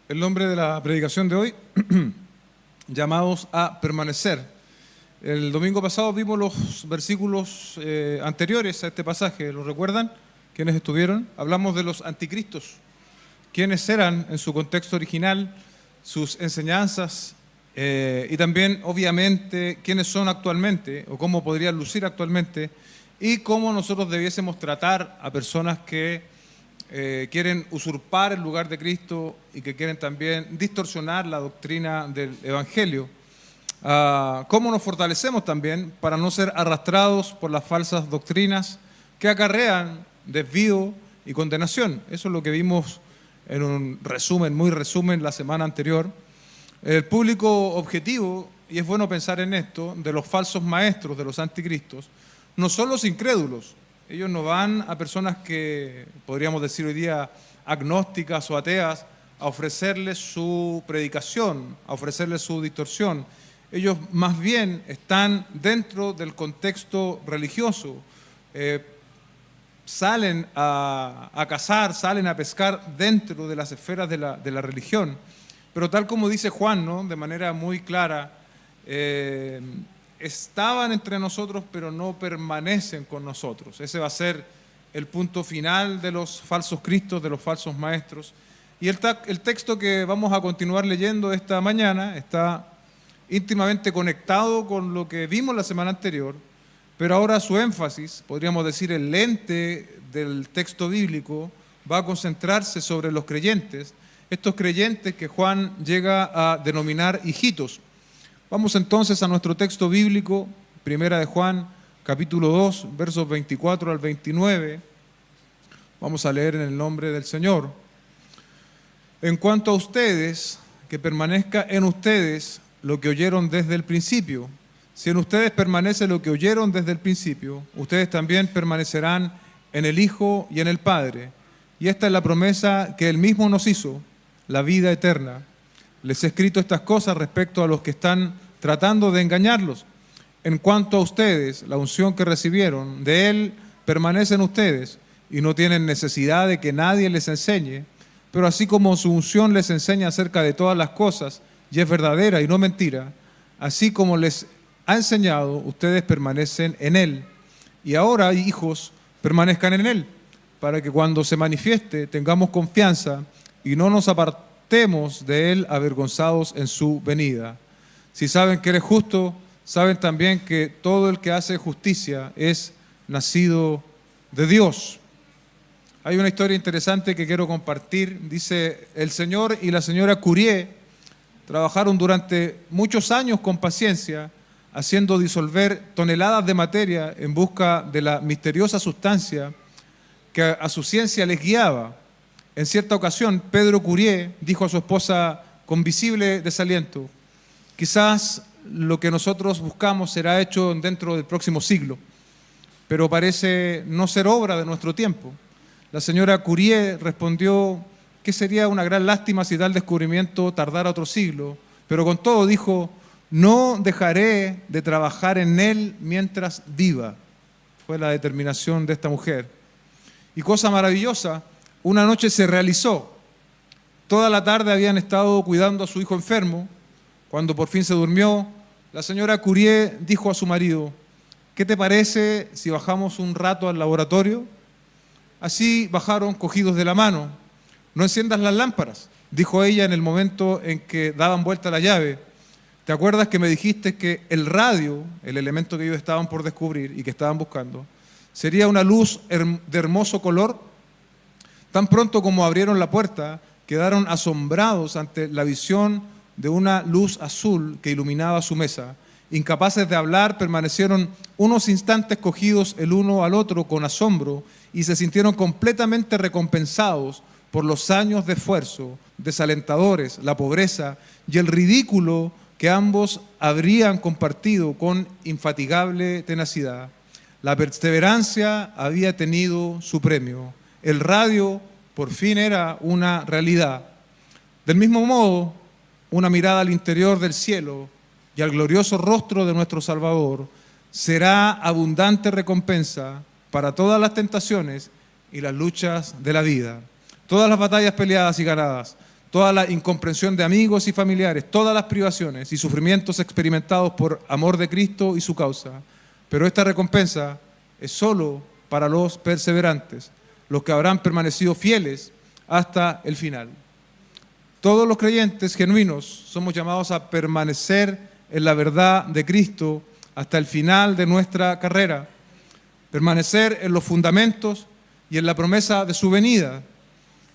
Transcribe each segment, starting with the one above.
El nombre de la predicación de hoy, llamados a permanecer. El domingo pasado vimos los versículos anteriores a este pasaje, ¿lo recuerdan? ¿Quiénes estuvieron? Hablamos de los anticristos, quiénes eran en su contexto original, sus enseñanzas y también, obviamente, quiénes son actualmente o cómo podrían lucir actualmente y cómo nosotros debiésemos tratar a personas que quieren usurpar el lugar de Cristo y que quieren también distorsionar la doctrina del Evangelio. Cómo nos fortalecemos también para no ser arrastrados por las falsas doctrinas que acarrean desvío y condenación. Eso es lo que vimos en un resumen, muy resumen, la semana anterior. El público objetivo, y es bueno pensar en esto, de los falsos maestros, de los anticristos, no son los incrédulos. Ellos no van a personas que, podríamos decir hoy día, agnósticas o ateas, a ofrecerles su predicación, a ofrecerles su distorsión. Ellos más bien están dentro del contexto religioso, salen a cazar, salen a pescar dentro de las esferas de la religión. Pero tal como dice Juan, ¿no?, de manera muy clara, estaban entre nosotros, pero no permanecen con nosotros. Ese va a ser el punto final de los falsos cristos, de los falsos maestros. Y el texto que vamos a continuar leyendo esta mañana está íntimamente conectado con lo que vimos la semana anterior, pero ahora su énfasis, podríamos decir el lente del texto bíblico, va a concentrarse sobre los creyentes, estos creyentes que Juan llega a denominar hijitos. Vamos entonces a nuestro texto bíblico, Primera de Juan, capítulo 2, versos 24 al 29. Vamos a leer en el nombre del Señor. En cuanto a ustedes, que permanezca en ustedes lo que oyeron desde el principio. Si en ustedes permanece lo que oyeron desde el principio, ustedes también permanecerán en el Hijo y en el Padre. Y esta es la promesa que Él mismo nos hizo, la vida eterna. Les he escrito estas cosas respecto a los que están tratando de engañarlos. En cuanto a ustedes, la unción que recibieron de Él permanece en ustedes y no tienen necesidad de que nadie les enseñe, pero así como su unción les enseña acerca de todas las cosas y es verdadera y no mentira, así como les ha enseñado, ustedes permanecen en Él. Y ahora, hijos, permanezcan en Él, para que cuando se manifieste tengamos confianza y no nos apartemos de Él avergonzados en su venida. Si saben que Él es justo, saben también que todo el que hace justicia es nacido de Dios. Hay una historia interesante que quiero compartir. Dice, el señor y la señora Curie trabajaron durante muchos años con paciencia, haciendo disolver toneladas de materia en busca de la misteriosa sustancia que a su ciencia les guiaba. En cierta ocasión, Pedro Curie dijo a su esposa con visible desaliento, quizás lo que nosotros buscamos será hecho dentro del próximo siglo, pero parece no ser obra de nuestro tiempo. La señora Curie respondió que sería una gran lástima si tal descubrimiento tardara otro siglo, pero con todo dijo, no dejaré de trabajar en él mientras viva. Fue la determinación de esta mujer. Y cosa maravillosa, una noche se realizó. Toda la tarde habían estado cuidando a su hijo enfermo. Cuando por fin se durmió, la señora Curie dijo a su marido, ¿qué te parece si bajamos un rato al laboratorio? Así bajaron cogidos de la mano. No enciendas las lámparas, dijo ella en el momento en que daban vuelta la llave. ¿Te acuerdas que me dijiste que el radio, el elemento que ellos estaban por descubrir y que estaban buscando, sería una luz de hermoso color? Tan pronto como abrieron la puerta, quedaron asombrados ante la visión de una luz azul que iluminaba su mesa. Incapaces de hablar, permanecieron unos instantes cogidos el uno al otro con asombro y se sintieron completamente recompensados por los años de esfuerzo, desalentadores, la pobreza y el ridículo que ambos habrían compartido con infatigable tenacidad. La perseverancia había tenido su premio. El radio por fin era una realidad. Del mismo modo, una mirada al interior del cielo y al glorioso rostro de nuestro Salvador será abundante recompensa para todas las tentaciones y las luchas de la vida. Todas las batallas peleadas y ganadas, toda la incomprensión de amigos y familiares, todas las privaciones y sufrimientos experimentados por amor de Cristo y su causa. Pero esta recompensa es solo para los perseverantes, los que habrán permanecido fieles hasta el final. Todos los creyentes genuinos somos llamados a permanecer en la verdad de Cristo hasta el final de nuestra carrera, permanecer en los fundamentos y en la promesa de su venida.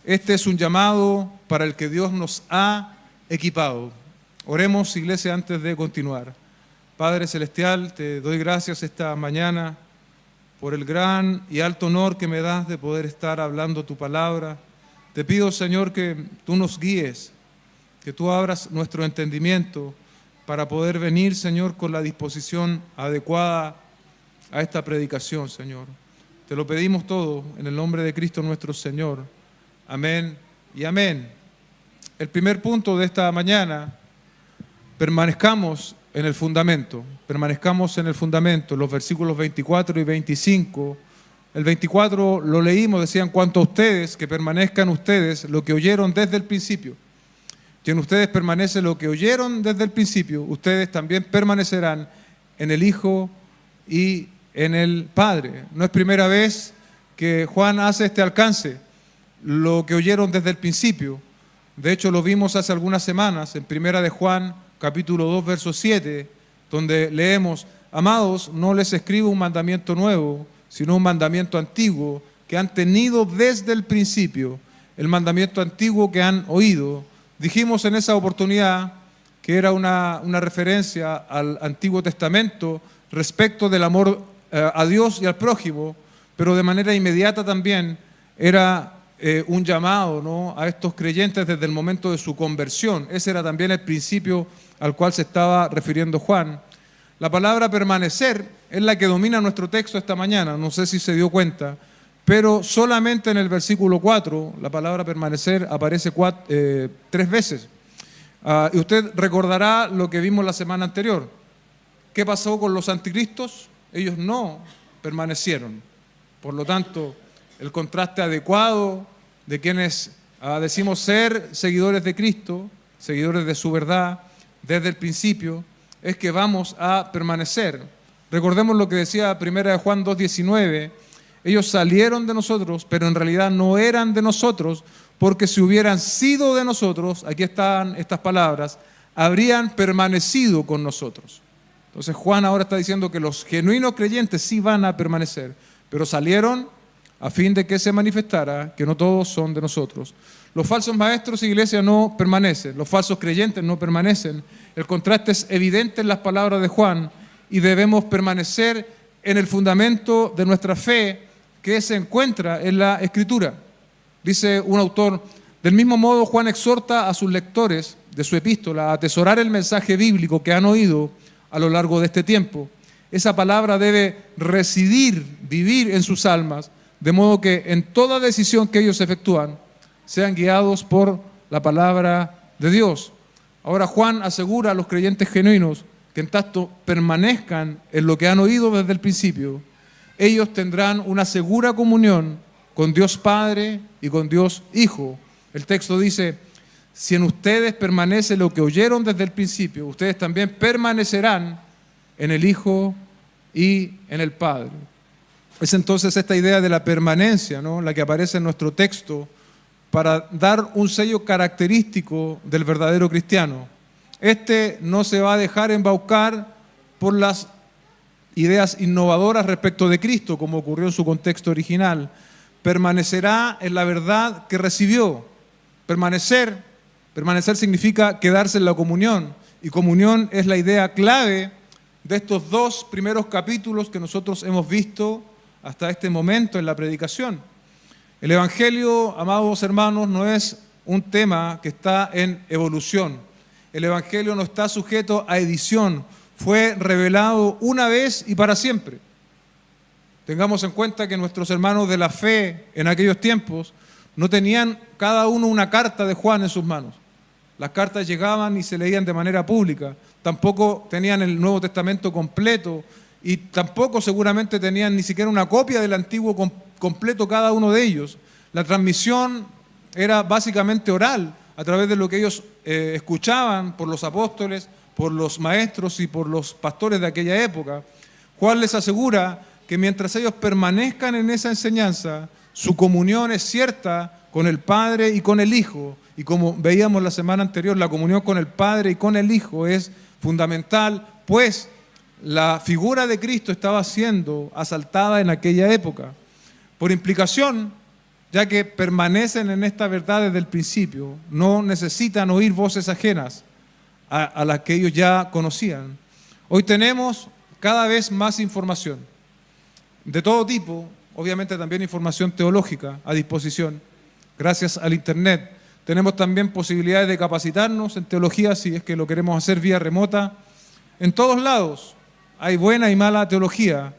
Este es un llamado para el que Dios nos ha equipado. Oremos, iglesia, antes de continuar. Padre Celestial, te doy gracias esta mañana por el gran y alto honor que me das de poder estar hablando tu palabra. Te pido, Señor, que tú nos guíes, que tú abras nuestro entendimiento para poder venir, Señor, con la disposición adecuada a esta predicación, Señor. Te lo pedimos todo en el nombre de Cristo nuestro Señor. Amén y amén. El primer punto de esta mañana, permanezcamos en el fundamento. Permanezcamos en el fundamento, los versículos 24 y 25. El 24 lo leímos, decían, cuanto a ustedes, que permanezcan ustedes lo que oyeron desde el principio. Que en ustedes permanece lo que oyeron desde el principio, ustedes también permanecerán en el Hijo y en el Padre. No es primera vez que Juan hace este alcance, lo que oyeron desde el principio. De hecho, lo vimos hace algunas semanas en Primera de Juan, capítulo 2, verso 7, donde leemos, amados, no les escribo un mandamiento nuevo, sino un mandamiento antiguo que han tenido desde el principio, el mandamiento antiguo que han oído. Dijimos en esa oportunidad que era una referencia al Antiguo Testamento respecto del amor a Dios y al prójimo, pero de manera inmediata también era un llamado, ¿no?, a estos creyentes desde el momento de su conversión. Ese era también el principio al cual se estaba refiriendo Juan. La palabra permanecer es la que domina nuestro texto esta mañana, no sé si se dio cuenta, pero solamente en el versículo 4 la palabra permanecer aparece 3 veces. Y usted recordará lo que vimos la semana anterior. ¿Qué pasó con los anticristos? Ellos no permanecieron. Por lo tanto, el contraste adecuado de quienes decimos ser seguidores de Cristo, seguidores de su verdad desde el principio, es que vamos a permanecer. Recordemos lo que decía 1 Juan 2:19, ellos salieron de nosotros, pero en realidad no eran de nosotros, porque si hubieran sido de nosotros, aquí están estas palabras, habrían permanecido con nosotros. Entonces Juan ahora está diciendo que los genuinos creyentes sí van a permanecer, pero salieron a fin de que se manifestara que no todos son de nosotros. Los falsos maestros, iglesia, no permanecen, los falsos creyentes no permanecen. El contraste es evidente en las palabras de Juan y debemos permanecer en el fundamento de nuestra fe que se encuentra en la Escritura. Dice un autor, del mismo modo Juan exhorta a sus lectores de su epístola a atesorar el mensaje bíblico que han oído a lo largo de este tiempo. Esa palabra debe residir, vivir en sus almas, de modo que en toda decisión que ellos efectúan, sean guiados por la palabra de Dios. Ahora Juan asegura a los creyentes genuinos que en tanto permanezcan en lo que han oído desde el principio, ellos tendrán una segura comunión con Dios Padre y con Dios Hijo. El texto dice, si en ustedes permanece lo que oyeron desde el principio, ustedes también permanecerán en el Hijo y en el Padre. Es entonces esta idea de la permanencia, ¿no?, la que aparece en nuestro texto para dar un sello característico del verdadero cristiano. Este no se va a dejar embaucar por las ideas innovadoras respecto de Cristo, como ocurrió en su contexto original. Permanecerá en la verdad que recibió. Permanecer significa quedarse en la comunión, y comunión es la idea clave de estos 2 primeros capítulos que nosotros hemos visto hasta este momento en la predicación. El Evangelio, amados hermanos, no es un tema que está en evolución. El Evangelio no está sujeto a edición. Fue revelado una vez y para siempre. Tengamos en cuenta que nuestros hermanos de la fe en aquellos tiempos no tenían cada uno una carta de Juan en sus manos. Las cartas llegaban y se leían de manera pública. Tampoco tenían el Nuevo Testamento completo y tampoco seguramente tenían ni siquiera una copia del Antiguo completo cada uno de ellos. La transmisión era básicamente oral. a través de lo que ellos escuchaban por los apóstoles, por los maestros y por los pastores de aquella época. Juan les asegura que mientras ellos permanezcan en esa enseñanza, su comunión es cierta con el Padre y con el Hijo. Y como veíamos la semana anterior, la comunión con el Padre y con el Hijo es fundamental, pues la figura de Cristo estaba siendo asaltada en aquella época. Por implicación, ya que permanecen en esta verdad desde el principio, no necesitan oír voces ajenas a las que ellos ya conocían. Hoy tenemos cada vez más información, de todo tipo, obviamente también información teológica a disposición, gracias al Internet. Tenemos también posibilidades de capacitarnos en teología si es que lo queremos hacer vía remota. En todos lados hay buena y mala teología,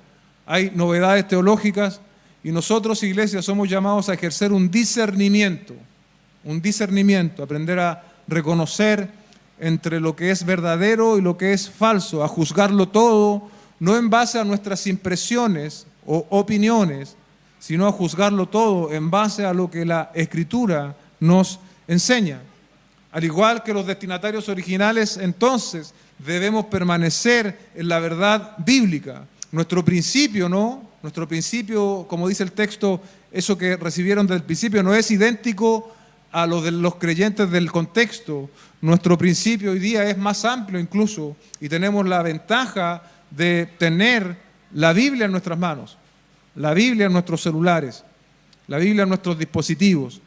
hay novedades teológicas y nosotros, iglesia, somos llamados a ejercer un discernimiento, aprender a reconocer entre lo que es verdadero y lo que es falso, a juzgarlo todo, no en base a nuestras impresiones o opiniones, sino a juzgarlo todo en base a lo que la Escritura nos enseña. Al igual que los destinatarios originales, entonces debemos permanecer en la verdad bíblica. Nuestro principio, como dice el texto, eso que recibieron desde el principio no es idéntico a lo de los creyentes del contexto. Nuestro principio hoy día es más amplio incluso y tenemos la ventaja de tener la Biblia en nuestras manos, la Biblia en nuestros celulares, la Biblia en nuestros dispositivos.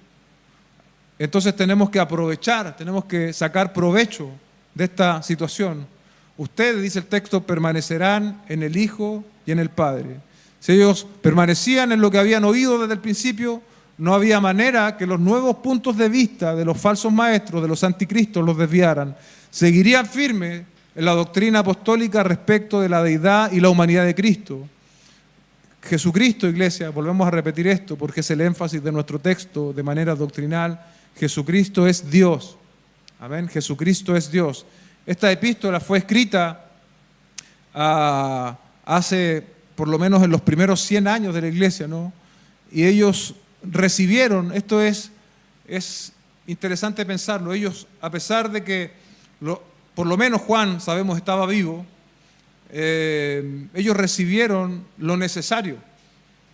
Entonces tenemos que aprovechar, tenemos que sacar provecho de esta situación. Ustedes, dice el texto, permanecerán en el Hijo y en el Padre. Si ellos permanecían en lo que habían oído desde el principio, no había manera que los nuevos puntos de vista de los falsos maestros, de los anticristos, los desviaran. Seguirían firmes en la doctrina apostólica respecto de la deidad y la humanidad de Cristo. Jesucristo, iglesia, volvemos a repetir esto porque es el énfasis de nuestro texto de manera doctrinal, Jesucristo es Dios. Amén, Jesucristo es Dios. Esta epístola fue escrita hace, por lo menos en los primeros 100 años de la iglesia, ¿no? Y ellos recibieron, esto es interesante pensarlo, ellos, a pesar de que, por lo menos Juan, sabemos, estaba vivo, ellos recibieron lo necesario,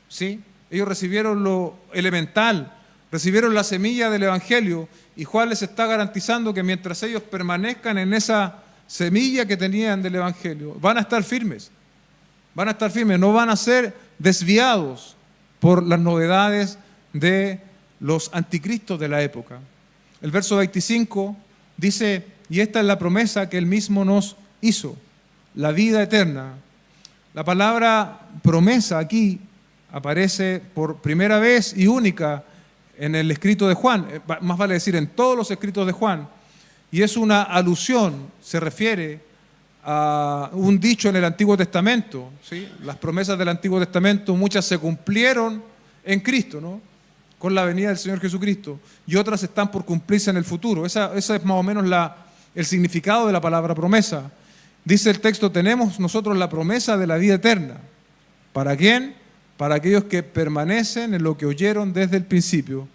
¿sí? Ellos recibieron lo elemental, recibieron la semilla del Evangelio y Juan les está garantizando que mientras ellos permanezcan en esa semilla que tenían del Evangelio, van a estar firmes, no van a ser desviados por las novedades de los anticristos de la época. El verso 25 dice, y esta es la promesa que Él mismo nos hizo, la vida eterna. La palabra promesa aquí aparece por primera vez y única en el escrito de Juan, más vale decir en todos los escritos de Juan, y es una alusión, se refiere a un dicho en el Antiguo Testamento, ¿sí? Las promesas del Antiguo Testamento, muchas se cumplieron en Cristo, ¿no? Con la venida del Señor Jesucristo, y otras están por cumplirse en el futuro. Esa es más o menos el significado de la palabra promesa. Dice el texto, tenemos nosotros la promesa de la vida eterna. ¿Para quién? Para aquellos que permanecen en lo que oyeron desde el principio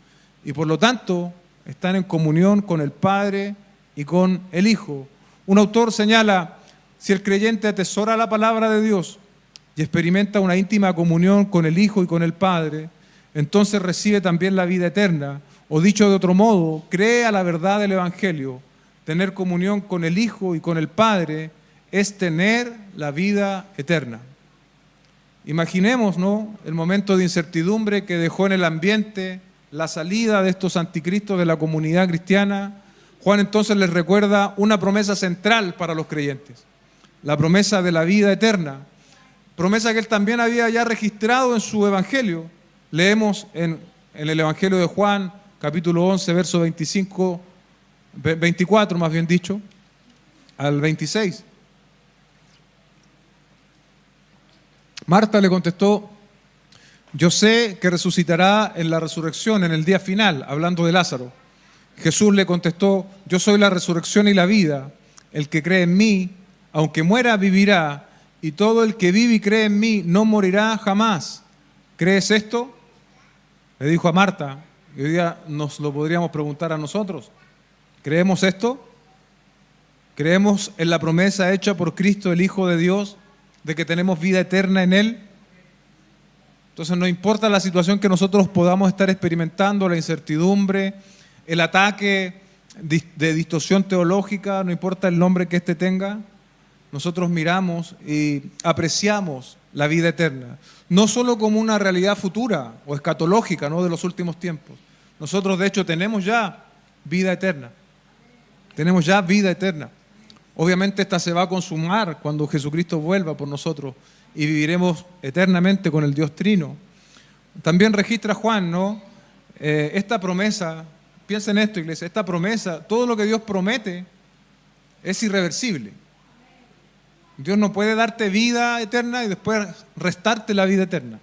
y por lo tanto están en comunión con el Padre y con el Hijo. Un autor señala, si el creyente atesora la palabra de Dios y experimenta una íntima comunión con el Hijo y con el Padre, entonces recibe también la vida eterna. O dicho de otro modo, cree a la verdad del Evangelio. Tener comunión con el Hijo y con el Padre es tener la vida eterna. Imaginemos, ¿no?, el momento de incertidumbre que dejó en el ambiente la salida de estos anticristos de la comunidad cristiana. Juan entonces les recuerda una promesa central para los creyentes, la promesa de la vida eterna, promesa que él también había ya registrado en su evangelio. Leemos en el evangelio de Juan, capítulo 11, verso 24 más bien dicho, al 26. Marta le contestó, yo sé que resucitará en la resurrección, en el día final, hablando de Lázaro. Jesús le contestó, yo soy la resurrección y la vida. El que cree en mí, aunque muera, vivirá. Y todo el que vive y cree en mí no morirá jamás. ¿Crees esto? Le dijo a Marta. Y hoy día nos lo podríamos preguntar a nosotros. ¿Creemos esto? ¿Creemos en la promesa hecha por Cristo, el Hijo de Dios, de que tenemos vida eterna en Él? Entonces no importa la situación que nosotros podamos estar experimentando, la incertidumbre, el ataque de distorsión teológica, no importa el nombre que éste tenga, nosotros miramos y apreciamos la vida eterna, no solo como una realidad futura o escatológica, ¿no?, de los últimos tiempos. Nosotros de hecho tenemos ya vida eterna, tenemos ya vida eterna. Obviamente esta se va a consumar cuando Jesucristo vuelva por nosotros y viviremos eternamente con el Dios Trino. También registra Juan, ¿no?, esta promesa. Piensa en esto, iglesia, esta promesa, todo lo que Dios promete es irreversible. Dios no puede darte vida eterna y después restarte la vida eterna.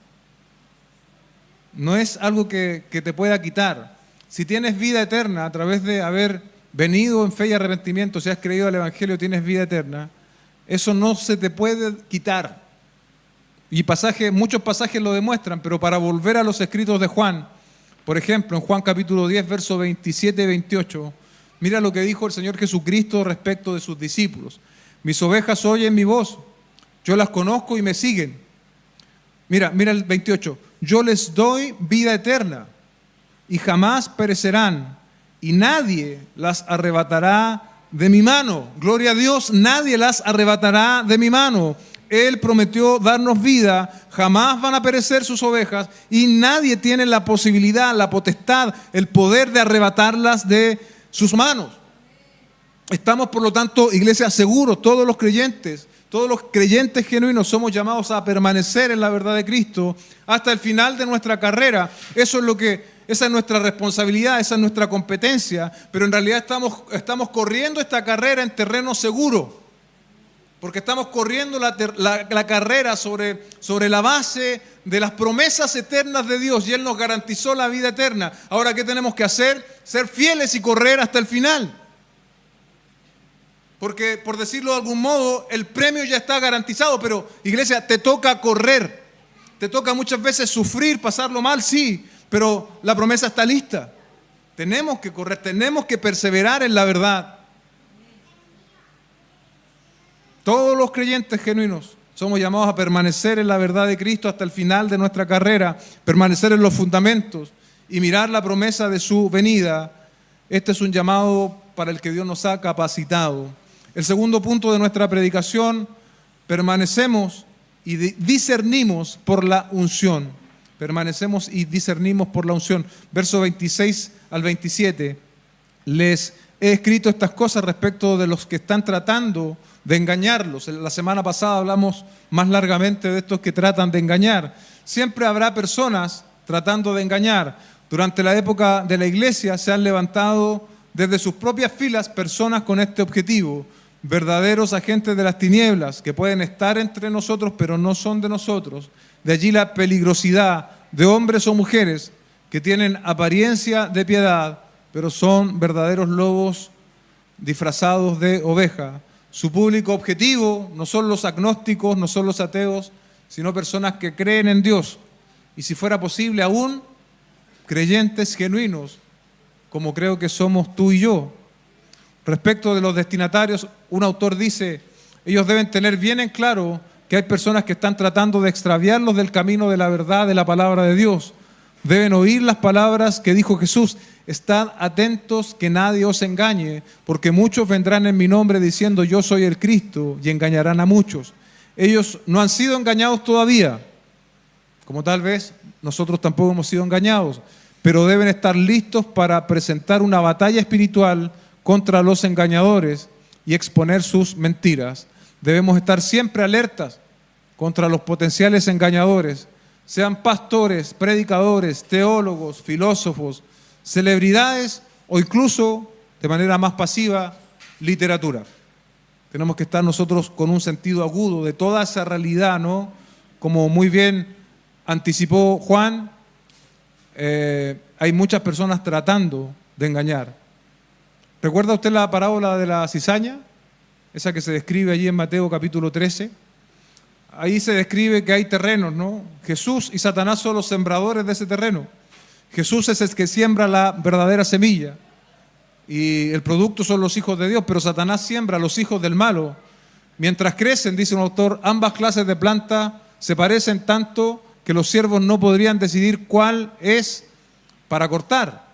No es algo que te pueda quitar. Si tienes vida eterna a través de haber venido en fe y arrepentimiento, si has creído al Evangelio, tienes vida eterna, eso no se te puede quitar. Y muchos pasajes lo demuestran, pero para volver a los escritos de Juan, por ejemplo, en Juan capítulo 10, versos 27 y 28, mira lo que dijo el Señor Jesucristo respecto de sus discípulos. Mis ovejas oyen mi voz, yo las conozco y me siguen. Mira el 28. Yo les doy vida eterna y jamás perecerán y nadie las arrebatará de mi mano. Gloria a Dios, nadie las arrebatará de mi mano. Él prometió darnos vida, jamás van a perecer sus ovejas y nadie tiene la posibilidad, la potestad, el poder de arrebatarlas de sus manos. Estamos, por lo tanto, iglesia, seguros, todos los creyentes genuinos somos llamados a permanecer en la verdad de Cristo hasta el final de nuestra carrera. Esa es nuestra responsabilidad, esa es nuestra competencia, pero en realidad estamos corriendo esta carrera en terreno seguro. Porque estamos corriendo la carrera sobre la base de las promesas eternas de Dios y Él nos garantizó la vida eterna. Ahora, ¿qué tenemos que hacer? Ser fieles y correr hasta el final. Porque, por decirlo de algún modo, el premio ya está garantizado, pero, iglesia, te toca correr. Te toca muchas veces sufrir, pasarlo mal, sí, pero la promesa está lista. Tenemos que correr, tenemos que perseverar en la verdad. Todos los creyentes genuinos somos llamados a permanecer en la verdad de Cristo hasta el final de nuestra carrera, permanecer en los fundamentos y mirar la promesa de su venida. Este es un llamado para el que Dios nos ha capacitado. El segundo punto de nuestra predicación, permanecemos y discernimos por la unción. Permanecemos y discernimos por la unción. Versos 26 al 27. Les he escrito estas cosas respecto de los que están tratando de engañarlos. La semana pasada hablamos más largamente de estos que tratan de engañar. Siempre habrá personas tratando de engañar. Durante la época de la iglesia se han levantado desde sus propias filas personas con este objetivo, verdaderos agentes de las tinieblas que pueden estar entre nosotros pero no son de nosotros. De allí la peligrosidad de hombres o mujeres que tienen apariencia de piedad pero son verdaderos lobos disfrazados de oveja. Su público objetivo no son los agnósticos, no son los ateos, sino personas que creen en Dios. Y si fuera posible aún, creyentes genuinos, como creo que somos tú y yo. Respecto de los destinatarios, un autor dice, ellos deben tener bien en claro que hay personas que están tratando de extraviarlos del camino de la verdad, de la palabra de Dios. Deben oír las palabras que dijo Jesús. Estad atentos que nadie os engañe, porque muchos vendrán en mi nombre diciendo yo soy el Cristo y engañarán a muchos. Ellos no han sido engañados todavía, como tal vez nosotros tampoco hemos sido engañados, pero deben estar listos para presentar una batalla espiritual contra los engañadores y exponer sus mentiras. Debemos estar siempre alertas contra los potenciales engañadores, sean pastores, predicadores, teólogos, filósofos, celebridades o incluso, de manera más pasiva, literatura. Tenemos que estar nosotros con un sentido agudo de toda esa realidad, ¿no? Como muy bien anticipó Juan, hay muchas personas tratando de engañar. ¿Recuerda usted la parábola de la cizaña? Esa que se describe allí en Mateo capítulo 13. Ahí se describe que hay terrenos, ¿no? Jesús y Satanás son los sembradores de ese terreno. Jesús es el que siembra la verdadera semilla. y el producto son los hijos de Dios, pero Satanás siembra los hijos del malo. Mientras crecen, dice un autor, ambas clases de planta se parecen tanto que los siervos no podrían decidir cuál es para cortar.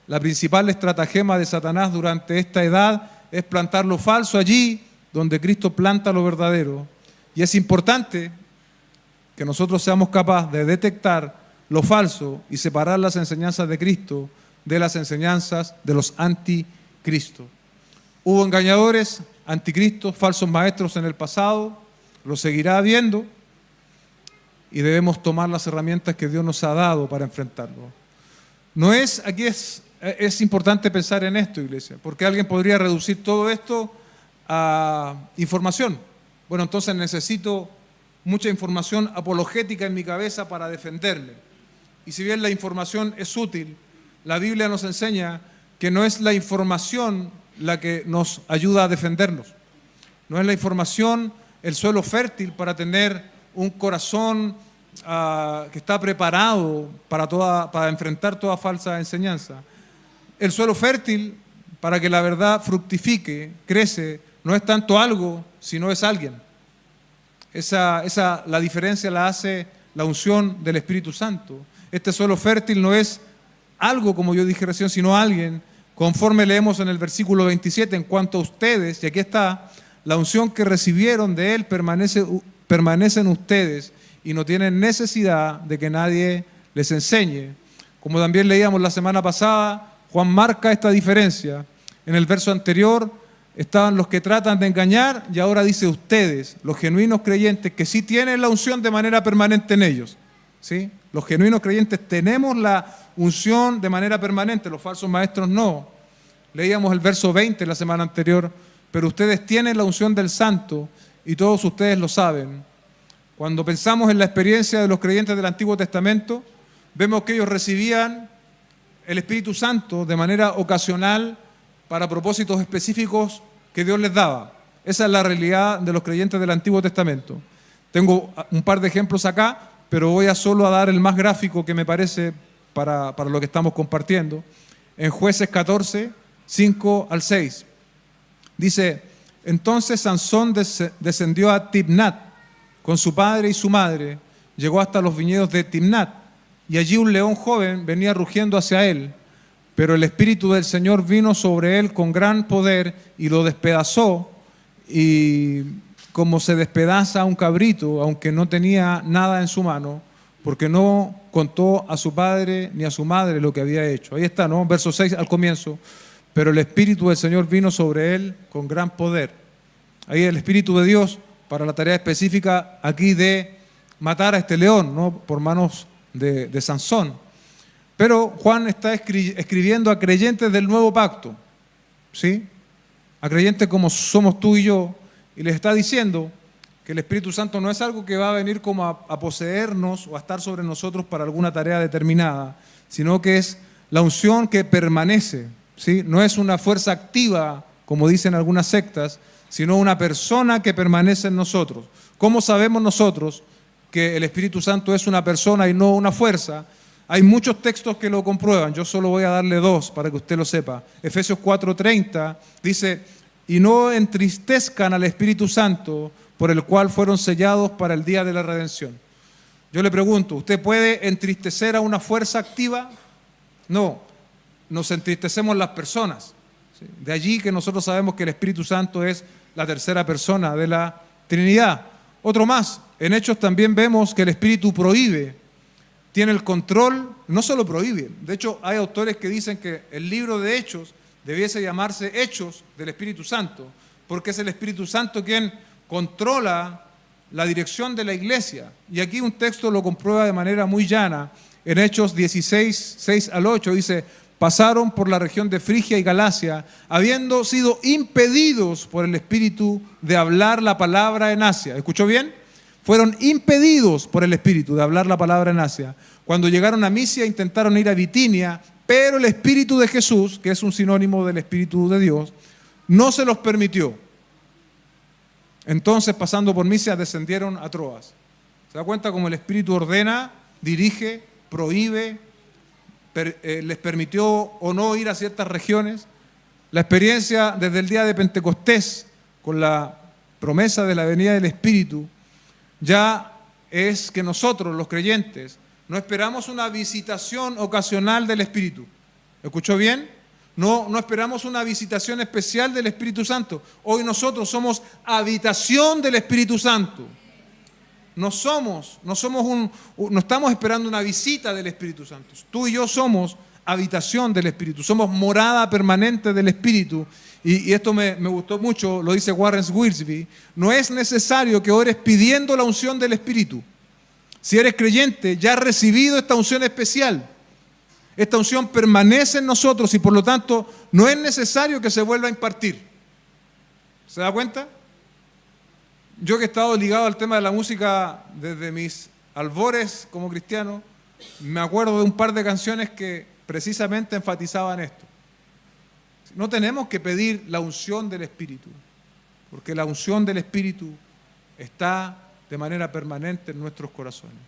La principal estratagema de Satanás durante esta edad es plantar lo falso allí donde Cristo planta lo verdadero. Y es importante que nosotros seamos capaces de detectar lo falso y separar las enseñanzas de Cristo de las enseñanzas de los anticristos. Hubo engañadores, anticristos, falsos maestros en el pasado, lo seguirá habiendo y debemos tomar las herramientas que Dios nos ha dado para enfrentarlo. Aquí es importante pensar en esto, iglesia, porque alguien podría reducir todo esto a información. Bueno, entonces necesito mucha información apologética en mi cabeza para defenderme. Y si bien la información es útil, la Biblia nos enseña que no es la información la que nos ayuda a defendernos. No es la información el suelo fértil para tener un corazón que está preparado para enfrentar toda falsa enseñanza. El suelo fértil para que la verdad fructifique, crece, no es tanto algo, sino es alguien. La diferencia la hace la unción del Espíritu Santo. Este suelo fértil no es algo, como yo dije recién, sino alguien. Conforme leemos en el versículo 27, en cuanto a ustedes, y aquí está, la unción que recibieron de Él permanece en ustedes y no tienen necesidad de que nadie les enseñe. Como también leíamos la semana pasada, Juan marca esta diferencia. En el verso anterior estaban los que tratan de engañar y ahora dice ustedes, los genuinos creyentes que sí tienen la unción de manera permanente en ellos. ¿Sí? Los genuinos creyentes tenemos la unción de manera permanente, los falsos maestros no. Leíamos el verso 20 la semana anterior, pero ustedes tienen la unción del Santo y todos ustedes lo saben. Cuando pensamos en la experiencia de los creyentes del Antiguo Testamento, vemos que ellos recibían el Espíritu Santo de manera ocasional para propósitos específicos que Dios les daba. Esa es la realidad de los creyentes del Antiguo Testamento. Tengo un par de ejemplos acá, pero voy a solo a dar el más gráfico que me parece para lo que estamos compartiendo. En Jueces 14, 5 al 6, dice, entonces Sansón descendió a Timnat con su padre y su madre, llegó hasta los viñedos de Timnat, y allí un león joven venía rugiendo hacia él, pero el Espíritu del Señor vino sobre él con gran poder y lo despedazó, y como se despedaza un cabrito, aunque no tenía nada en su mano, porque no contó a su padre ni a su madre lo que había hecho. Ahí está, ¿no? Verso 6 al comienzo. Pero el Espíritu del Señor vino sobre él con gran poder. Ahí el Espíritu de Dios para la tarea específica aquí de matar a este león, ¿no? Por manos de Sansón. Pero Juan está escribiendo a creyentes del nuevo pacto, ¿sí? A creyentes como somos tú y yo, y les está diciendo que el Espíritu Santo no es algo que va a venir como a poseernos o a estar sobre nosotros para alguna tarea determinada, sino que es la unción que permanece, ¿sí? No es una fuerza activa, como dicen algunas sectas, sino una persona que permanece en nosotros. ¿Cómo sabemos nosotros que el Espíritu Santo es una persona y no una fuerza? Hay muchos textos que lo comprueban, yo solo voy a darle dos para que usted lo sepa. Efesios 4:30 dice, y no entristezcan al Espíritu Santo, por el cual fueron sellados para el día de la redención. Yo le pregunto, ¿usted puede entristecer a una fuerza activa? No, nos entristecemos las personas. ¿Sí? De allí que nosotros sabemos que el Espíritu Santo es la tercera persona de la Trinidad. Otro más, en Hechos también vemos que el Espíritu prohíbe, tiene el control, no solo prohíbe. De hecho, hay autores que dicen que el libro de Hechos debiese llamarse Hechos del Espíritu Santo, porque es el Espíritu Santo quien controla la dirección de la iglesia. Y aquí un texto lo comprueba de manera muy llana. En Hechos 16, 6 al 8 dice, pasaron por la región de Frigia y Galacia, habiendo sido impedidos por el Espíritu de hablar la palabra en Asia. ¿Escuchó bien? Fueron impedidos por el Espíritu de hablar la palabra en Asia. Cuando llegaron a Misia intentaron ir a Bitinia, pero el Espíritu de Jesús, que es un sinónimo del Espíritu de Dios, no se los permitió. Entonces, pasando por Misia, descendieron a Troas. ¿Se da cuenta cómo el Espíritu ordena, dirige, prohíbe, les permitió o no ir a ciertas regiones? La experiencia desde el día de Pentecostés, con la promesa de la venida del Espíritu, ya es que nosotros, los creyentes, no esperamos una visitación ocasional del Espíritu. ¿Escuchó bien? No esperamos una visitación especial del Espíritu Santo. Hoy nosotros somos habitación del Espíritu Santo. No estamos esperando una visita del Espíritu Santo. Tú y yo somos habitación del Espíritu, somos morada permanente del Espíritu. Y esto me gustó mucho, lo dice Warren Wiersbe. No es necesario que ores pidiendo la unción del Espíritu. Si eres creyente, ya has recibido esta unción especial. Esta unción permanece en nosotros y por lo tanto no es necesario que se vuelva a impartir. ¿Se da cuenta? Yo que he estado ligado al tema de la música desde mis albores como cristiano, me acuerdo de un par de canciones que precisamente enfatizaban esto. No tenemos que pedir la unción del Espíritu, porque la unción del Espíritu está de manera permanente en nuestros corazones.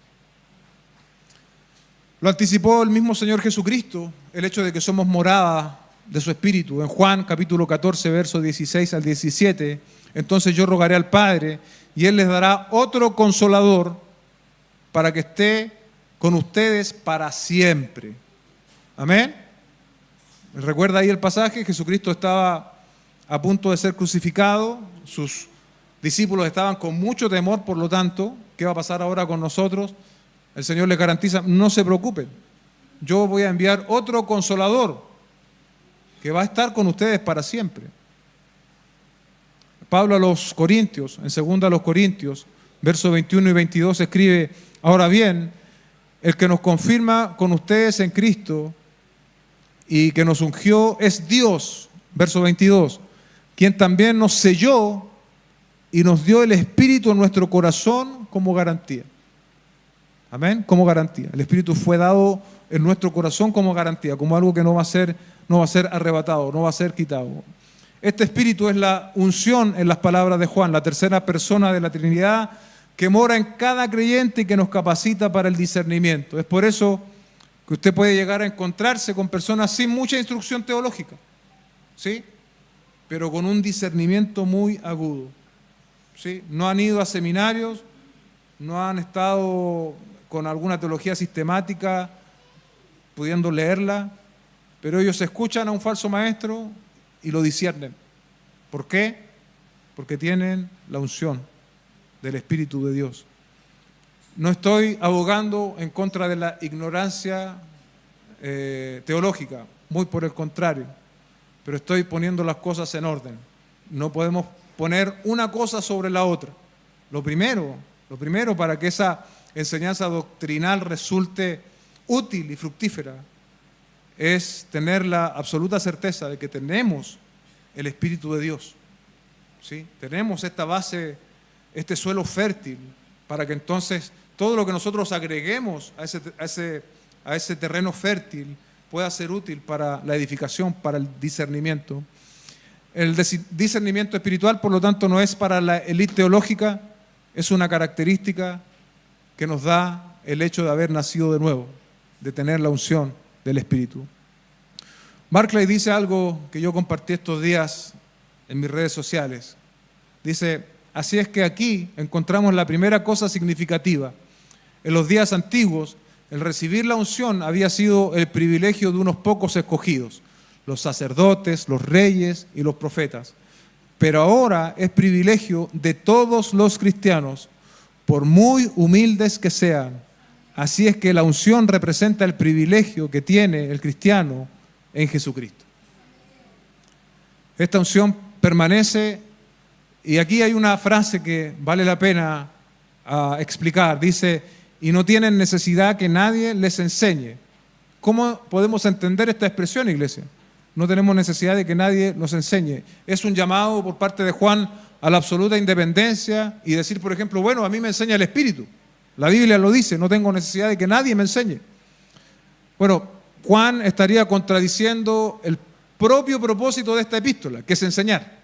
Lo anticipó el mismo Señor Jesucristo, el hecho de que somos morada de su Espíritu. En Juan capítulo 14, versos 16 al 17, entonces yo rogaré al Padre y Él les dará otro consolador para que esté con ustedes para siempre. Amén. ¿Recuerda ahí el pasaje? Jesucristo estaba a punto de ser crucificado, sus discípulos estaban con mucho temor, por lo tanto, ¿qué va a pasar ahora con nosotros? El Señor les garantiza, no se preocupen, yo voy a enviar otro consolador que va a estar con ustedes para siempre. Pablo a los Corintios, en 2 Corintios, versos 21 y 22, escribe, ahora bien, el que nos confirma con ustedes en Cristo y que nos ungió es Dios, verso 22, quien también nos selló y nos dio el Espíritu en nuestro corazón como garantía. Amén, como garantía. El Espíritu fue dado en nuestro corazón como garantía, como algo que no va a ser arrebatado, no va a ser quitado. Este Espíritu es la unción en las palabras de Juan, la tercera persona de la Trinidad que mora en cada creyente y que nos capacita para el discernimiento. Es por eso que usted puede llegar a encontrarse con personas sin mucha instrucción teológica, ¿sí? Pero con un discernimiento muy agudo, ¿sí? No han ido a seminarios, no han estado con alguna teología sistemática, pudiendo leerla, pero ellos escuchan a un falso maestro y lo disciernen. ¿Por qué? Porque tienen la unción del Espíritu de Dios. No estoy abogando en contra de la ignorancia teológica, muy por el contrario, pero estoy poniendo las cosas en orden. No podemos poner una cosa sobre la otra. Lo primero para que esa enseñanza doctrinal resulte útil y fructífera es tener la absoluta certeza de que tenemos el Espíritu de Dios, ¿sí? Tenemos esta base, este suelo fértil, para que entonces todo lo que nosotros agreguemos a ese terreno fértil pueda ser útil para la edificación, para el discernimiento. El discernimiento espiritual, por lo tanto, no es para la élite teológica, es una característica que nos da el hecho de haber nacido de nuevo, de tener la unción del Espíritu. Barclay dice algo que yo compartí estos días en mis redes sociales. Dice, así es que aquí encontramos la primera cosa significativa. En los días antiguos, el recibir la unción había sido el privilegio de unos pocos escogidos, los sacerdotes, los reyes y los profetas. Pero ahora es privilegio de todos los cristianos, por muy humildes que sean. Así es que la unción representa el privilegio que tiene el cristiano en Jesucristo. Esta unción permanece, y aquí hay una frase que vale la pena explicar. Dice, y no tienen necesidad que nadie les enseñe. ¿Cómo podemos entender esta expresión, iglesia? No tenemos necesidad de que nadie nos enseñe. Es un llamado por parte de Juan a la absoluta independencia y decir, por ejemplo, bueno, a mí me enseña el Espíritu. La Biblia lo dice, no tengo necesidad de que nadie me enseñe. Bueno, Juan estaría contradiciendo el propio propósito de esta epístola, que es enseñar.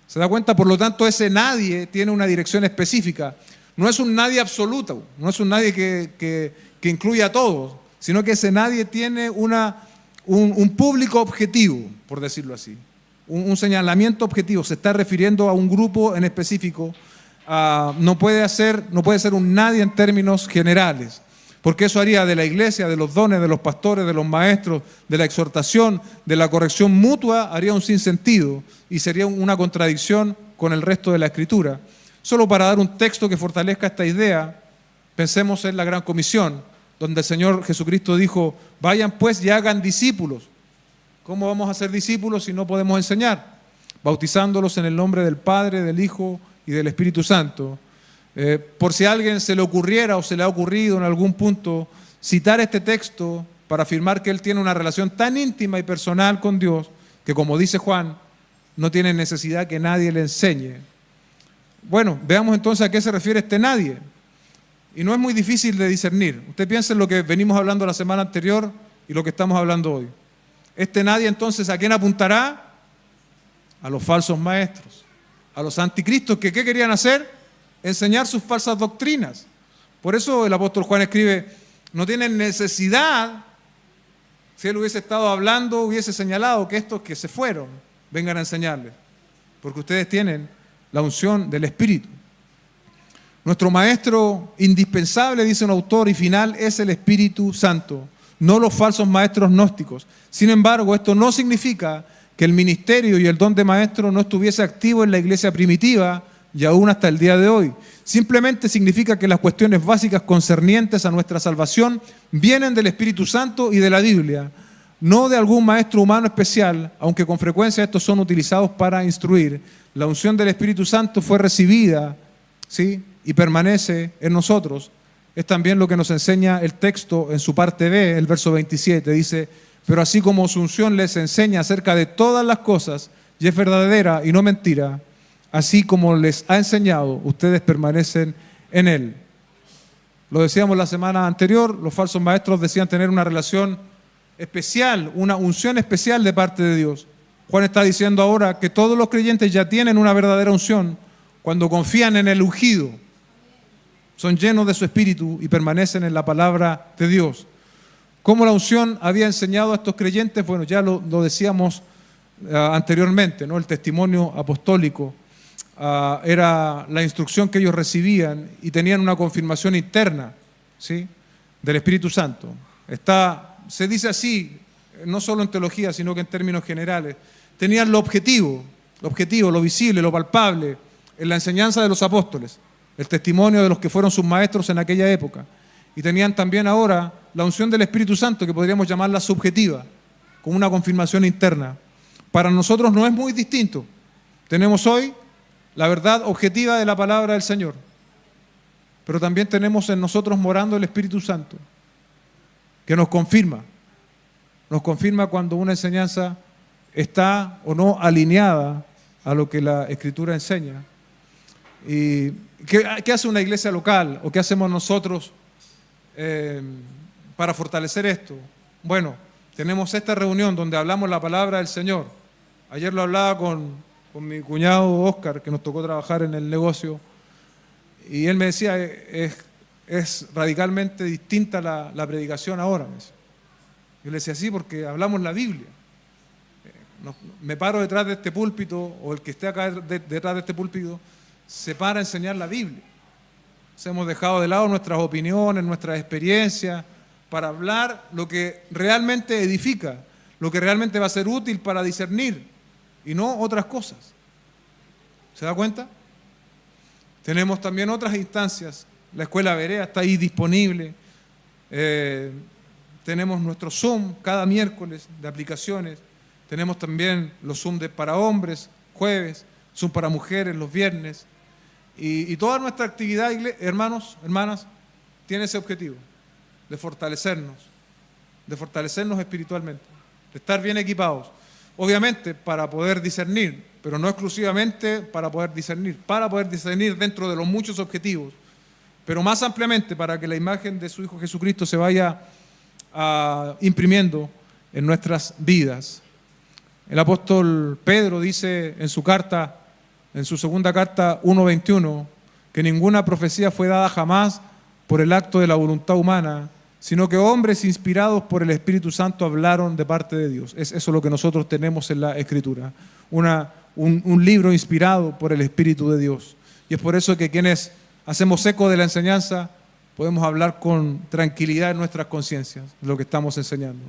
¿Se da cuenta? Por lo tanto, ese nadie tiene una dirección específica. No es un nadie absoluto, no es un nadie que incluye a todos, sino que ese nadie tiene un público objetivo, por decirlo así. un señalamiento objetivo, se está refiriendo a un grupo en específico, no puede ser un nadie en términos generales, porque eso haría de la iglesia, de los dones, de los pastores, de los maestros, de la exhortación, de la corrección mutua, haría un sinsentido y sería una contradicción con el resto de la Escritura. Solo para dar un texto que fortalezca esta idea, pensemos en la Gran Comisión, donde el Señor Jesucristo dijo: vayan pues y hagan discípulos. ¿Cómo vamos a ser discípulos si no podemos enseñar? Bautizándolos en el nombre del Padre, del Hijo y del Espíritu Santo. Por si a alguien se le ocurriera o se le ha ocurrido en algún punto citar este texto para afirmar que él tiene una relación tan íntima y personal con Dios que, como dice Juan, no tiene necesidad que nadie le enseñe. Bueno, veamos entonces a qué se refiere este nadie. Y no es muy difícil de discernir. Usted piensa en lo que venimos hablando la semana anterior y lo que estamos hablando hoy. Este nadie entonces, ¿a quién apuntará? A los falsos maestros, a los anticristos que ¿qué querían hacer? Enseñar sus falsas doctrinas. Por eso el apóstol Juan escribe: no tienen necesidad, si él hubiese estado hablando, hubiese señalado que estos que se fueron vengan a enseñarles, porque ustedes tienen la unción del Espíritu. Nuestro maestro indispensable, dice un autor, y final es el Espíritu Santo, no los falsos maestros gnósticos. Sin embargo, esto no significa que el ministerio y el don de maestro no estuviese activo en la iglesia primitiva y aún hasta el día de hoy. Simplemente significa que las cuestiones básicas concernientes a nuestra salvación vienen del Espíritu Santo y de la Biblia, no de algún maestro humano especial, aunque con frecuencia estos son utilizados para instruir. La unción del Espíritu Santo fue recibida, ¿sí?, y permanece en nosotros. Es también lo que nos enseña el texto en su parte B, el verso 27. Dice: pero así como su unción les enseña acerca de todas las cosas y es verdadera y no mentira, así como les ha enseñado, ustedes permanecen en él. Lo decíamos la semana anterior, los falsos maestros decían tener una relación especial, una unción especial de parte de Dios. Juan está diciendo ahora que todos los creyentes ya tienen una verdadera unción cuando confían en el ungido. Son llenos de su espíritu y permanecen en la palabra de Dios. ¿Cómo la unción había enseñado a estos creyentes? Bueno, ya lo decíamos anteriormente, ¿no? El testimonio apostólico era la instrucción que ellos recibían y tenían una confirmación interna, ¿sí?, del Espíritu Santo. Se dice así, no solo en teología, sino que en términos generales. Tenían lo objetivo, lo visible, lo palpable, en la enseñanza de los apóstoles, el testimonio de los que fueron sus maestros en aquella época. Y tenían también ahora la unción del Espíritu Santo, que podríamos llamarla subjetiva, con una confirmación interna. Para nosotros no es muy distinto. Tenemos hoy la verdad objetiva de la palabra del Señor, pero también tenemos en nosotros morando el Espíritu Santo, que nos confirma cuando una enseñanza está o no alineada a lo que la Escritura enseña. ¿Y qué hace una iglesia local o qué hacemos nosotros para fortalecer esto? Bueno, tenemos esta reunión donde hablamos la palabra del Señor. Ayer lo hablaba con mi cuñado Oscar, que nos tocó trabajar en el negocio, y él me decía: es radicalmente distinta la predicación ahora. Yo le decía: sí, porque hablamos la Biblia. Me paro detrás de este púlpito, o el que esté acá detrás de este púlpito se para a enseñar la Biblia. Hemos dejado de lado nuestras opiniones, nuestras experiencias, para hablar lo que realmente edifica, lo que realmente va a ser útil para discernir, y no otras cosas. ¿Se da cuenta? Tenemos también otras instancias. La escuela Berea está ahí disponible. Tenemos nuestro Zoom cada miércoles de aplicaciones. Tenemos también los Zoom para hombres, jueves, Zoom para mujeres, los viernes. Y toda nuestra actividad, hermanos, hermanas, tiene ese objetivo, de fortalecernos espiritualmente, de estar bien equipados. Obviamente para poder discernir, pero no exclusivamente para poder discernir dentro de los muchos objetivos, pero más ampliamente para que la imagen de su Hijo Jesucristo se vaya imprimiendo en nuestras vidas. El apóstol Pedro dice en su carta, en su segunda carta 1:21, que ninguna profecía fue dada jamás por el acto de la voluntad humana, sino que hombres inspirados por el Espíritu Santo hablaron de parte de Dios. Es eso lo que nosotros tenemos en la Escritura, un libro inspirado por el Espíritu de Dios. Y es por eso que quienes hacemos eco de la enseñanza podemos hablar con tranquilidad en nuestras conciencias de lo que estamos enseñando.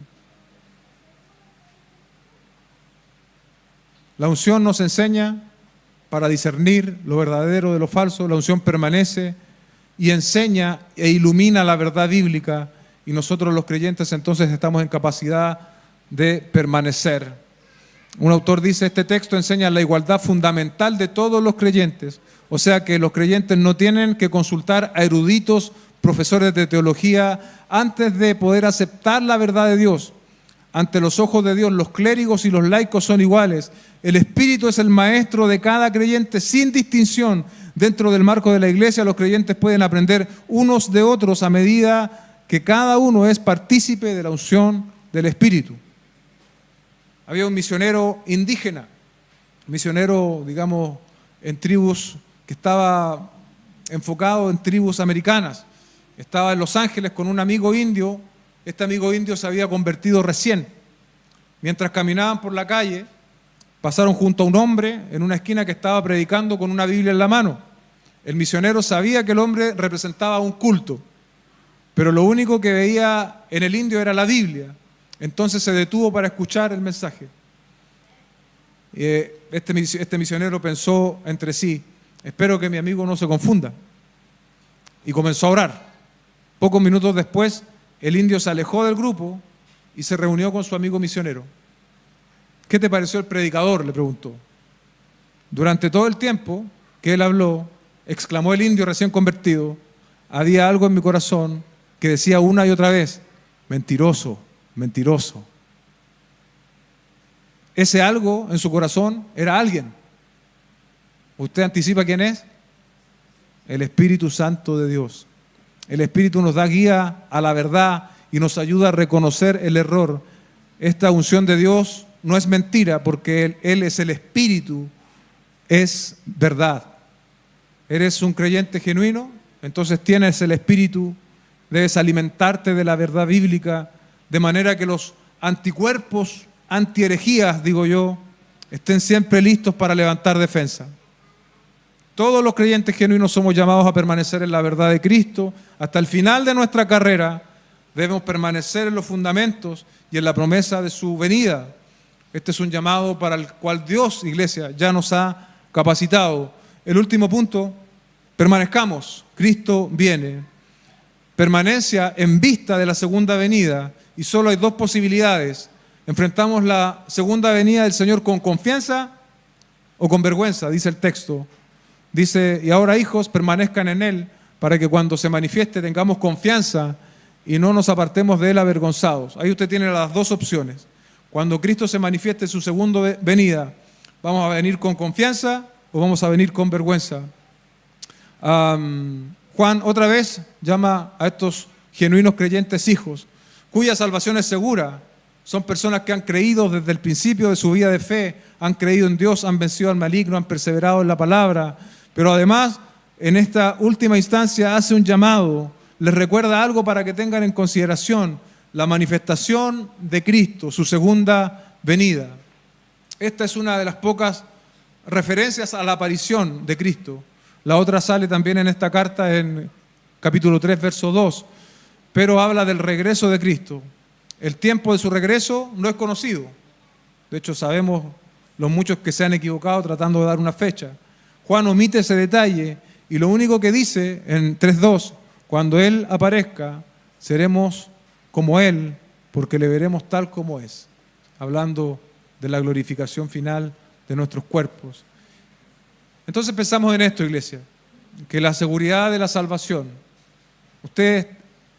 La unción nos enseña para discernir lo verdadero de lo falso. La unción permanece y enseña e ilumina la verdad bíblica, y nosotros los creyentes entonces estamos en capacidad de permanecer. Un autor dice: este texto enseña la igualdad fundamental de todos los creyentes, o sea que los creyentes no tienen que consultar a eruditos profesores de teología antes de poder aceptar la verdad de Dios. Ante los ojos de Dios, los clérigos y los laicos son iguales. El Espíritu es el maestro de cada creyente sin distinción. Dentro del marco de la iglesia, los creyentes pueden aprender unos de otros a medida que cada uno es partícipe de la unción del Espíritu. Había un misionero indígena, misionero, digamos, en tribus, que estaba enfocado en tribus americanas. Estaba en Los Ángeles con un amigo indio. Este amigo indio se había convertido recién. Mientras caminaban por la calle, pasaron junto a un hombre en una esquina que estaba predicando con una Biblia en la mano. El misionero sabía que el hombre representaba un culto, pero lo único que veía en el indio era la Biblia. Entonces se detuvo para escuchar el mensaje. Este misionero pensó entre sí: espero que mi amigo no se confunda. Y comenzó a orar. Pocos minutos después, el indio se alejó del grupo y se reunió con su amigo misionero. ¿Qué te pareció el predicador?, le preguntó. Durante todo el tiempo que él habló, exclamó el indio recién convertido, había algo en mi corazón que decía una y otra vez: mentiroso, mentiroso. Ese algo en su corazón era alguien. ¿Usted anticipa quién es? El Espíritu Santo de Dios. El Espíritu nos da guía a la verdad y nos ayuda a reconocer el error. Esta unción de Dios no es mentira, porque Él es el Espíritu, es verdad. ¿Eres un creyente genuino? Entonces tienes el Espíritu, debes alimentarte de la verdad bíblica, de manera que los anticuerpos, antiherejías, digo yo, estén siempre listos para levantar defensa. Todos los creyentes genuinos somos llamados a permanecer en la verdad de Cristo. Hasta el final de nuestra carrera debemos permanecer en los fundamentos y en la promesa de su venida. Este es un llamado para el cual Dios, iglesia, ya nos ha capacitado. El último punto: permanezcamos. Cristo viene. Permanencia en vista de la segunda venida, y solo hay dos posibilidades. Enfrentamos la segunda venida del Señor con confianza o con vergüenza, dice el texto. Dice: y ahora, hijos, permanezcan en Él, para que cuando se manifieste tengamos confianza y no nos apartemos de Él avergonzados. Ahí usted tiene las dos opciones. Cuando Cristo se manifieste en su segunda venida, ¿vamos a venir con confianza o vamos a venir con vergüenza? Juan otra vez llama a estos genuinos creyentes hijos, cuya salvación es segura. Son personas que han creído desde el principio de su vida de fe, han creído en Dios, han vencido al maligno, han perseverado en la palabra. Pero además, en esta última instancia hace un llamado, les recuerda algo para que tengan en consideración: la manifestación de Cristo, su segunda venida. Esta es una de las pocas referencias a la aparición de Cristo. La otra sale también en esta carta en capítulo 3, verso 2, pero habla del regreso de Cristo. El tiempo de su regreso no es conocido. De hecho, sabemos los muchos que se han equivocado tratando de dar una fecha. Juan omite ese detalle y lo único que dice en 3.2: cuando Él aparezca, seremos como Él, porque le veremos tal como es. Hablando de la glorificación final de nuestros cuerpos. Entonces pensamos en esto, iglesia, que la seguridad de la salvación. ¿Usted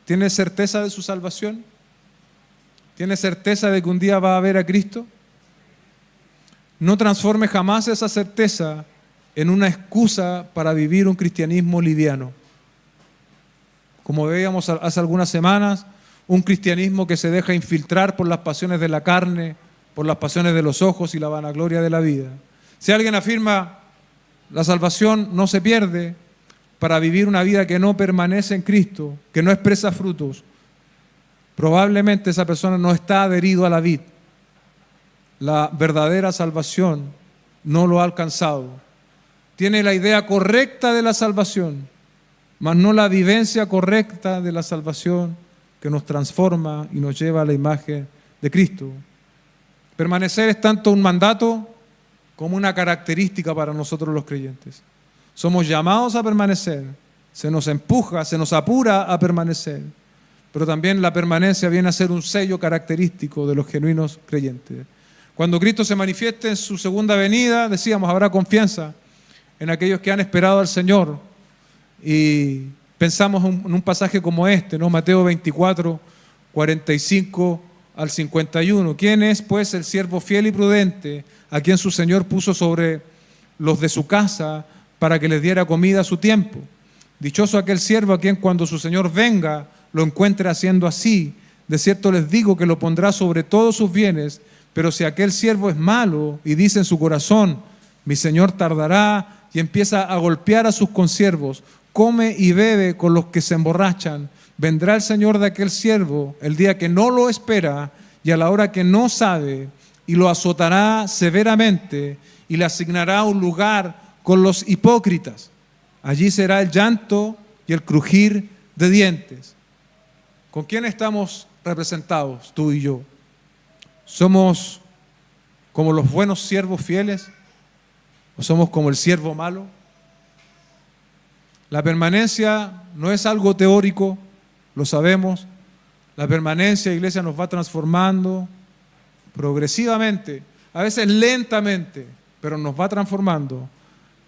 tiene certeza de su salvación? ¿Tiene certeza de que un día va a ver a Cristo? No transforme jamás esa certeza en una excusa para vivir un cristianismo liviano. Como veíamos hace algunas semanas, un cristianismo que se deja infiltrar por las pasiones de la carne, por las pasiones de los ojos y la vanagloria de la vida. Si alguien afirma: la salvación no se pierde, para vivir una vida que no permanece en Cristo, que no expresa frutos, probablemente esa persona no está adherido a la vid. La verdadera salvación no lo ha alcanzado. Tiene la idea correcta de la salvación, mas no la vivencia correcta de la salvación que nos transforma y nos lleva a la imagen de Cristo. Permanecer es tanto un mandato como una característica para nosotros los creyentes. Somos llamados a permanecer, se nos empuja, se nos apura a permanecer, pero también la permanencia viene a ser un sello característico de los genuinos creyentes. Cuando Cristo se manifieste en su segunda venida, decíamos, habrá confianza en aquellos que han esperado al Señor. Y pensamos en un pasaje como este, ¿no? Mateo 24, 45 al 51. ¿Quién es, pues, el siervo fiel y prudente a quien su Señor puso sobre los de su casa para que les diera comida a su tiempo? Dichoso aquel siervo a quien cuando su Señor venga lo encuentre haciendo así. De cierto les digo que lo pondrá sobre todos sus bienes. Pero si aquel siervo es malo y dice en su corazón, mi Señor tardará, y empieza a golpear a sus consiervos, come y bebe con los que se emborrachan, vendrá el Señor de aquel siervo el día que no lo espera y a la hora que no sabe, y lo azotará severamente y le asignará un lugar con los hipócritas. Allí será el llanto y el crujir de dientes. ¿Con quién estamos representados, tú y yo? ¿Somos como los buenos siervos fieles o somos como el siervo malo? La permanencia no es algo teórico, lo sabemos. La permanencia, iglesia, nos va transformando progresivamente, a veces lentamente, pero nos va transformando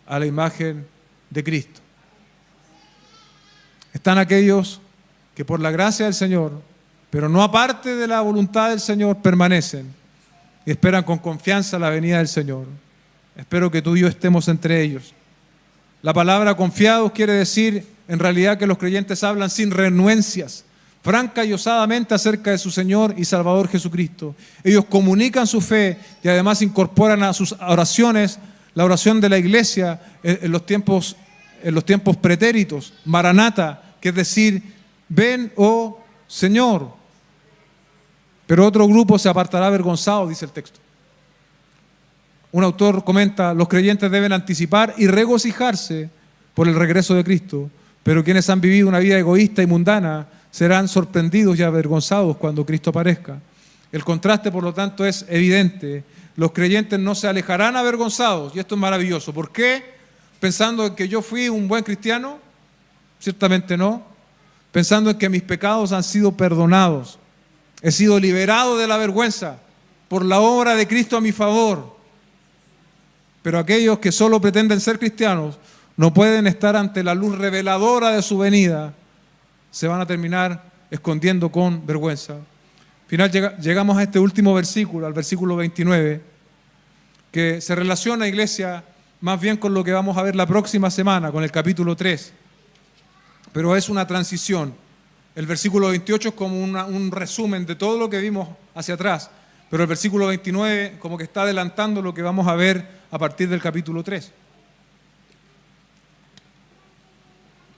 a la imagen de Cristo. Están aquellos que por la gracia del Señor, pero no aparte de la voluntad del Señor, permanecen y esperan con confianza la venida del Señor. Espero que tú y yo estemos entre ellos. La palabra confiados quiere decir en realidad que los creyentes hablan sin renuencias, franca y osadamente acerca de su Señor y Salvador Jesucristo. Ellos comunican su fe y además incorporan a sus oraciones la oración de la iglesia en los tiempos pretéritos, Maranata, que es decir, ven, oh Señor. Pero otro grupo se apartará avergonzado, dice el texto. Un autor comenta, los creyentes deben anticipar y regocijarse por el regreso de Cristo, pero quienes han vivido una vida egoísta y mundana serán sorprendidos y avergonzados cuando Cristo aparezca. El contraste, por lo tanto, es evidente. Los creyentes no se alejarán avergonzados, y esto es maravilloso. ¿Por qué? ¿Pensando en que yo fui un buen cristiano? Ciertamente no. Pensando en que mis pecados han sido perdonados. He sido liberado de la vergüenza por la obra de Cristo a mi favor. Pero aquellos que solo pretenden ser cristianos no pueden estar ante la luz reveladora de su venida. Se van a terminar escondiendo con vergüenza. Al final llegamos a este último versículo, al versículo 29, que se relaciona, iglesia, más bien con lo que vamos a ver la próxima semana, con el capítulo 3. Pero es una transición. El versículo 28 es como un resumen de todo lo que vimos hacia atrás, pero el versículo 29 como que está adelantando lo que vamos a ver a partir del capítulo 3.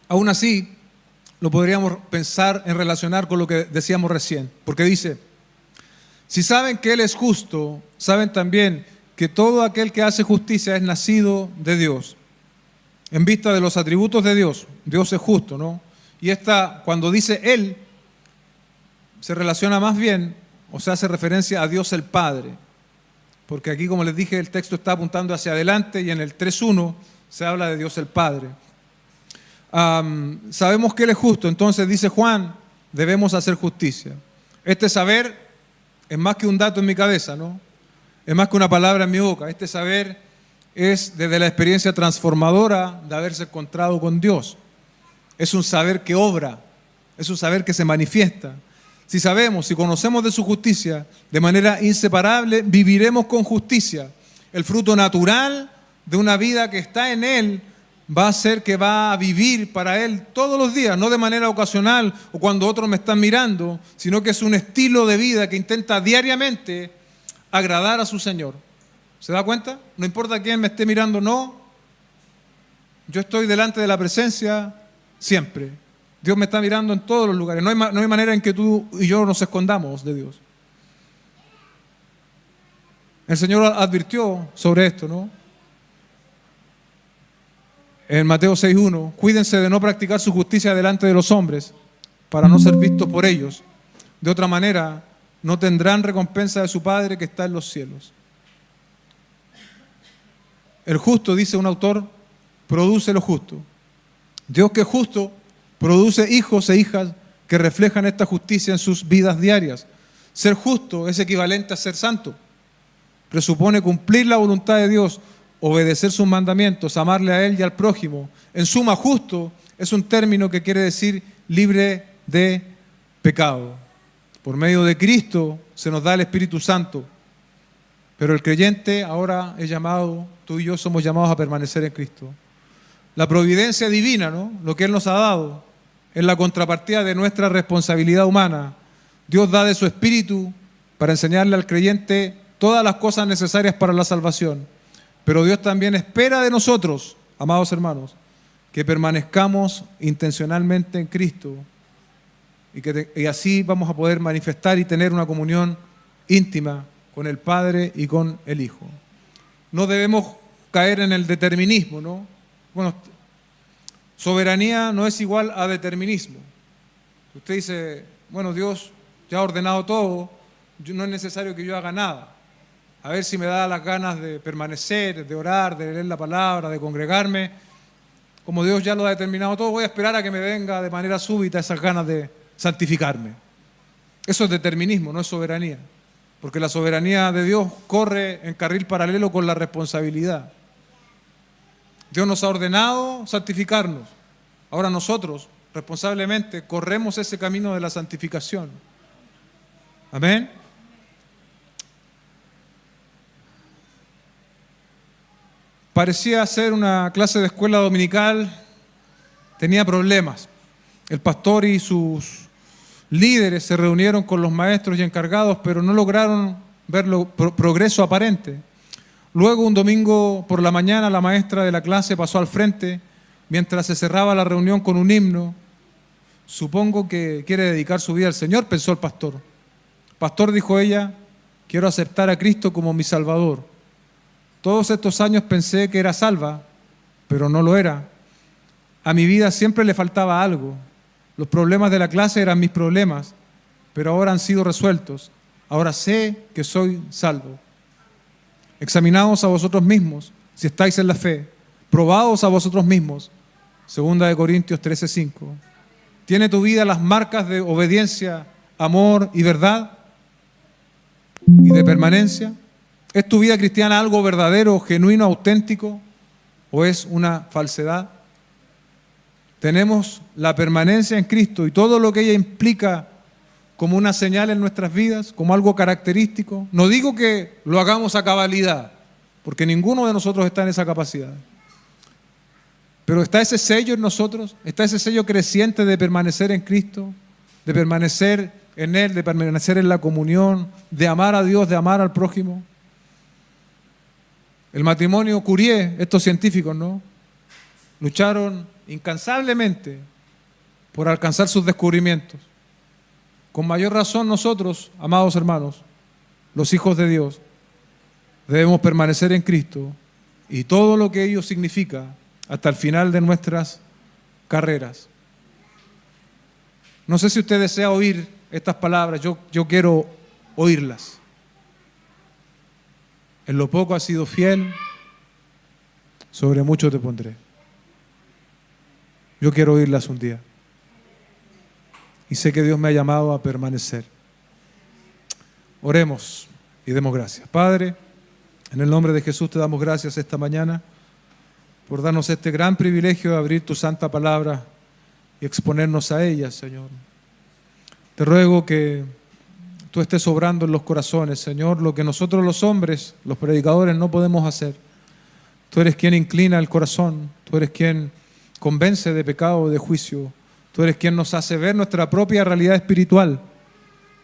Aún así, lo podríamos pensar en relacionar con lo que decíamos recién, porque dice, si saben que Él es justo, saben también que todo aquel que hace justicia es nacido de Dios. En vista de los atributos de Dios, Dios es justo, ¿no? Y cuando dice Él, se relaciona más bien, o se hace referencia a Dios el Padre. Porque aquí, como les dije, el texto está apuntando hacia adelante y en el 3.1 se habla de Dios el Padre. Sabemos que Él es justo, entonces dice Juan, debemos hacer justicia. Este saber es más que un dato en mi cabeza, ¿no? Es más que una palabra en mi boca. Este saber es desde la experiencia transformadora de haberse encontrado con Dios. Es un saber que obra, es un saber que se manifiesta. Si sabemos, si conocemos de su justicia, de manera inseparable, viviremos con justicia. El fruto natural de una vida que está en Él va a ser que va a vivir para Él todos los días, no de manera ocasional o cuando otros me están mirando, sino que es un estilo de vida que intenta diariamente agradar a su Señor. ¿Se da cuenta? No importa quién me esté mirando, no. Yo estoy delante de la presencia siempre. Dios me está mirando en todos los lugares. No hay manera en que tú y yo nos escondamos de Dios. El Señor advirtió sobre esto, ¿no? En Mateo 6:1, cuídense de no practicar su justicia delante de los hombres para no ser vistos por ellos. De otra manera, no tendrán recompensa de su Padre que está en los cielos. El justo, dice un autor, produce lo justo. Dios, que es justo, produce hijos e hijas que reflejan esta justicia en sus vidas diarias. Ser justo es equivalente a ser santo. Presupone cumplir la voluntad de Dios, obedecer sus mandamientos, amarle a Él y al prójimo. En suma, justo es un término que quiere decir libre de pecado. Por medio de Cristo se nos da el Espíritu Santo, pero el creyente ahora es llamado, tú y yo somos llamados a permanecer en Cristo. La providencia divina, ¿no? Lo que Él nos ha dado, es la contrapartida de nuestra responsabilidad humana. Dios da de su Espíritu para enseñarle al creyente todas las cosas necesarias para la salvación. Pero Dios también espera de nosotros, amados hermanos, que permanezcamos intencionalmente en Cristo y así vamos a poder manifestar y tener una comunión íntima con el Padre y con el Hijo. No debemos caer en el determinismo, ¿no? Bueno, soberanía no es igual a determinismo. Usted dice, bueno, Dios ya ha ordenado todo, no es necesario que yo haga nada. A ver si me da las ganas de permanecer, de orar, de leer la palabra, de congregarme. Como Dios ya lo ha determinado todo, voy a esperar a que me venga de manera súbita esas ganas de santificarme. Eso es determinismo, no es soberanía. Porque la soberanía de Dios corre en carril paralelo con la responsabilidad. Dios nos ha ordenado santificarnos. Ahora nosotros, responsablemente, corremos ese camino de la santificación. Amén. Parecía ser una clase de escuela dominical, tenía problemas. El pastor y sus líderes se reunieron con los maestros y encargados, pero no lograron ver progreso aparente. Luego, un domingo por la mañana, la maestra de la clase pasó al frente mientras se cerraba la reunión con un himno. Supongo que quiere dedicar su vida al Señor, pensó el pastor. Pastor, dijo ella, quiero aceptar a Cristo como mi Salvador. Todos estos años pensé que era salva, pero no lo era. A mi vida siempre le faltaba algo. Los problemas de la clase eran mis problemas, pero ahora han sido resueltos. Ahora sé que soy salvo. Examinaos a vosotros mismos, si estáis en la fe. Probaos a vosotros mismos. 2 Corintios 13:5. ¿Tiene tu vida las marcas de obediencia, amor y verdad? ¿Y de permanencia? ¿Es tu vida cristiana algo verdadero, genuino, auténtico? ¿O es una falsedad? Tenemos la permanencia en Cristo y todo lo que ella implica como una señal en nuestras vidas, como algo característico. No digo que lo hagamos a cabalidad, porque ninguno de nosotros está en esa capacidad. Pero está ese sello en nosotros, está ese sello creciente de permanecer en Cristo, de permanecer en Él, de permanecer en la comunión, de amar a Dios, de amar al prójimo. El matrimonio Curie, estos científicos, ¿no? Lucharon incansablemente por alcanzar sus descubrimientos. Con mayor razón nosotros, amados hermanos, los hijos de Dios, debemos permanecer en Cristo y todo lo que ello significa hasta el final de nuestras carreras. No sé si usted desea oír estas palabras, yo quiero oírlas. En lo poco has sido fiel, sobre mucho te pondré. Yo quiero oírlas un día. Y sé que Dios me ha llamado a permanecer. Oremos y demos gracias. Padre, en el nombre de Jesús te damos gracias esta mañana por darnos este gran privilegio de abrir tu santa palabra y exponernos a ella, Señor. Te ruego que tú estés obrando en los corazones, Señor, lo que nosotros los hombres, los predicadores, no podemos hacer. Tú eres quien inclina el corazón, tú eres quien convence de pecado o de juicio, tú eres quien nos hace ver nuestra propia realidad espiritual.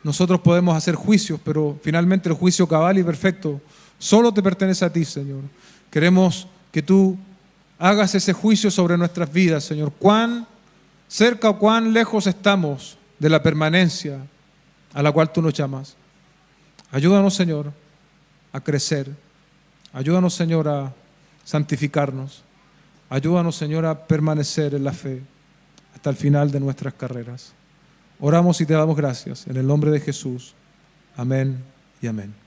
Nosotros podemos hacer juicios, pero finalmente el juicio cabal y perfecto solo te pertenece a ti, Señor. Queremos que tú hagas ese juicio sobre nuestras vidas, Señor. Cuán cerca o cuán lejos estamos de la permanencia a la cual tú nos llamas. Ayúdanos, Señor, a crecer. Ayúdanos, Señor, a santificarnos. Ayúdanos, Señor, a permanecer en la fe hasta el final de nuestras carreras. Oramos y te damos gracias en el nombre de Jesús. Amén y amén.